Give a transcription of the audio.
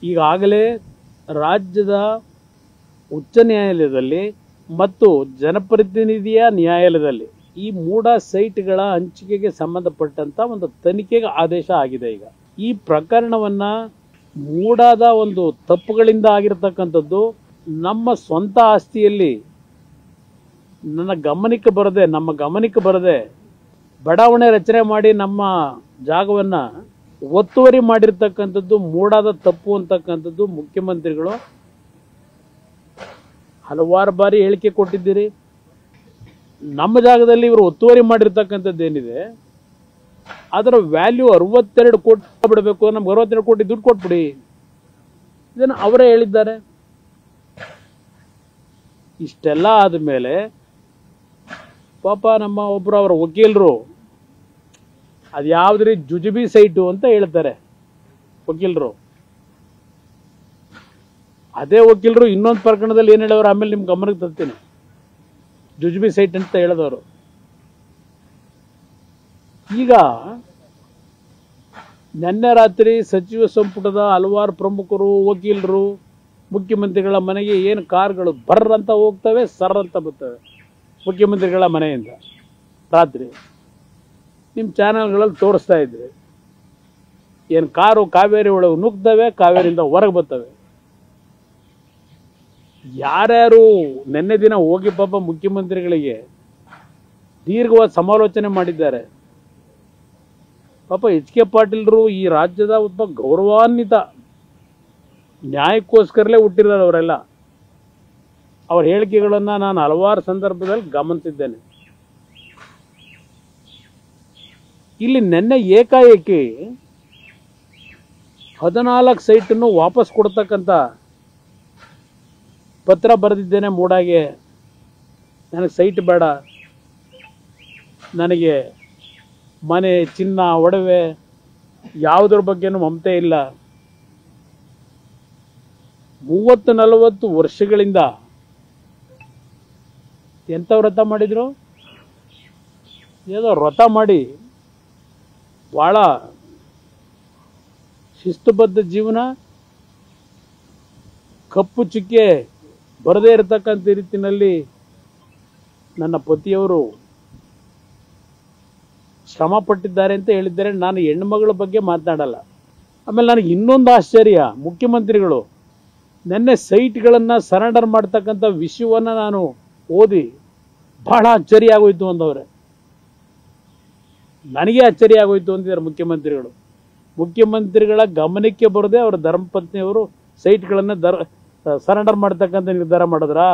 ಈಗಾಗಲೇ ರಾಜ್ಯದ ಉಚ್ಚ ನ್ಯಾಯಾಲಯದಲ್ಲಿ ಮತ್ತು ಜನಪ್ರತಿನಿಧಿಯ ನ್ಯಾಯಾಲಯದಲ್ಲಿ ಈ ಮೂಡ ಸೈಟ್ಗಳ ಹಂಚಿಕೆಗೆ ಸಂಬಂಧಪಟ್ಟಂತ ಒಂದು ತನಿಖೆಗೆ ಆದೇಶ ಆಗಿದೆ. ಈಗ ಈ ಪ್ರಕರಣವನ್ನ ಮೂಡಾದ ಒಂದು ತಪ್ಪುಗಳಿಂದ ಆಗಿರತಕ್ಕಂಥದ್ದು ನಮ್ಮ ಸ್ವಂತ ಆಸ್ತಿಯಲ್ಲಿ ನಮ್ಮ ಗಮನಕ್ಕೆ ಬರದೆ ಬಡಾವಣೆ ರಚನೆ ಮಾಡಿ ನಮ್ಮ ಜಾಗವನ್ನ ಒತ್ತುವರಿ ಮಾಡಿರ್ತಕ್ಕಂಥದ್ದು ಮೂಡಾದ ತಪ್ಪು ಅಂತಕ್ಕಂಥದ್ದು ಮುಖ್ಯಮಂತ್ರಿಗಳು ಹಲವಾರು ಬಾರಿ ಹೇಳಿಕೆ ಕೊಟ್ಟಿದ್ದೀರಿ. ನಮ್ಮ ಜಾಗದಲ್ಲಿ ಇವರು ಒತ್ತುವರಿ ಮಾಡಿರ್ತಕ್ಕಂಥದ್ದು ಏನಿದೆ ಅದರ ವ್ಯಾಲ್ಯೂ 62 ಕೋಟಿ ಬಿಡಬೇಕು, ನಮ್ಗೆ 62 ಕೋಟಿ ದುಡ್ಡು ಕೊಟ್ಬಿಡಿ, ಇದನ್ನು ಅವರೇ ಹೇಳಿದ್ದಾರೆ. ಇಷ್ಟೆಲ್ಲ ಆದಮೇಲೆ ಪಾಪ ನಮ್ಮ ಒಬ್ಬರು ಅವರ ವಕೀಲರು ಅದು ಯಾವುದ್ರಿ ಜುಜುಬಿ ಸೈಟು ಅಂತ ಹೇಳ್ತಾರೆ ವಕೀಲರು. ಅದೇ ವಕೀಲರು ಇನ್ನೊಂದು ಪ್ರಕರಣದಲ್ಲಿ ಏನು ಹೇಳೋರು ಆಮೇಲೆ ನಿಮ್ಗೆ ಗಮನಕ್ಕೆ ತರ್ತೀನಿ. ಜುಜುಬಿ ಸೈಟ್ ಅಂತ ಹೇಳಿದವರು ಈಗ ನಿನ್ನೆ ರಾತ್ರಿ ಸಚಿವ ಸಂಪುಟದ ಹಲವಾರು ಪ್ರಮುಖರು ವಕೀಲರು ಮುಖ್ಯಮಂತ್ರಿಗಳ ಮನೆಗೆ ಏನು ಕಾರ್ಗಳು ಬರ್ರಂತ ಹೋಗ್ತವೆ, ಸರ್ರಂತ ಬರ್ತವೆ ಮುಖ್ಯಮಂತ್ರಿಗಳ ಮನೆಯಿಂದ. ರಾತ್ರಿ ನಿಮ್ಮ ಚಾನಲ್ಗಳಲ್ಲಿ ತೋರಿಸ್ತಾ ಇದ್ರಿ ಏನು ಕಾರು ಕಾವೇರಿ ಒಳಗೆ ನುಗ್ತವೆ, ಕಾವೇರಿಯಿಂದ ಹೊರಗೆ ಬರ್ತವೆ. ಯಾರ್ಯಾರು ನಿನ್ನೆ ದಿನ ಹೋಗಿ ಪಾಪ ಮುಖ್ಯಮಂತ್ರಿಗಳಿಗೆ ದೀರ್ಘವಾದ ಸಮಾಲೋಚನೆ ಮಾಡಿದ್ದಾರೆ. ಪಾಪ HK ಪಾಟೀಲ್ರು ಈ ರಾಜ್ಯದ ಒಬ್ಬ ಗೌರವಾನ್ವಿತ ನ್ಯಾಯಕ್ಕೋಸ್ಕರಲೇ ಹುಟ್ಟಿರೋರು ಅವರೆಲ್ಲ. ಅವರ ಹೇಳಿಕೆಗಳನ್ನು ನಾನು ಹಲವಾರು ಸಂದರ್ಭದಲ್ಲಿ ಗಮನಿಸಿದ್ದೇನೆ. ಇಲ್ಲಿ ನಿನ್ನೆ ಏಕಾಏಕಿ 14 ಸೈಟನ್ನು ವಾಪಸ್ ಕೊಡ್ತಕ್ಕಂಥ ಪತ್ರ ಬರೆದಿದ್ದೇನೆ ಮೂಡಾಗೆ. ನನಗೆ ಸೈಟ್ ಬೇಡ, ನನಗೆ ಮನೆ ಚಿನ್ನ ಒಡವೆ ಯಾವುದ್ರ ಬಗ್ಗೆನೂ ಮಮತೆ ಇಲ್ಲ. 30-40 ವರ್ಷಗಳಿಂದ ಎಂಥ ವ್ರತ ಮಾಡಿದ್ರು, ಏನೋ ವ್ರತ ಮಾಡಿ ಭಾಳ ಶಿಸ್ತುಬದ್ಧ ಜೀವನ, ಕಪ್ಪು ಚುಕ್ಕೆ ಬರದೇ ಇರತಕ್ಕಂಥ ರೀತಿಯಲ್ಲಿ ನನ್ನ ಪತಿಯವರು ಶ್ರಮ ಪಟ್ಟಿದ್ದಾರೆ ಅಂತ ಹೇಳಿದ್ದಾರೆ. ನಾನು ಹೆಣ್ಣುಮಗಳ ಬಗ್ಗೆ ಮಾತನಾಡಲ್ಲ. ಆಮೇಲೆ ನನಗೆ ಇನ್ನೊಂದು ಆಶ್ಚರ್ಯ, ಮುಖ್ಯಮಂತ್ರಿಗಳು ನೆನ್ನೆ ಸೈಟ್ಗಳನ್ನು ಸರೆಂಡರ್ ಮಾಡ್ತಕ್ಕಂಥ ವಿಷಯವನ್ನು ನಾನು ಓದಿ ಬಹಳ ಅಚ್ಚರಿ ಆಗೋಯ್ತು ಅಂದವ್ರೆ. ನನಗೆ ಅಚ್ಚರಿ ಆಗೋಯ್ತು ಅಂತಿದ್ದಾರೆ ಮುಖ್ಯಮಂತ್ರಿಗಳು. ಮುಖ್ಯಮಂತ್ರಿಗಳ ಗಮನಕ್ಕೆ ಬರದೆ ಅವರ ಧರ್ಮಪತ್ನಿಯವರು ಸೈಟ್ಗಳನ್ನು ಸರೆಂಡರ್ ಮಾಡ್ತಕ್ಕಂಥ ನಿರ್ಧಾರ ಮಾಡಿದ್ರಾ?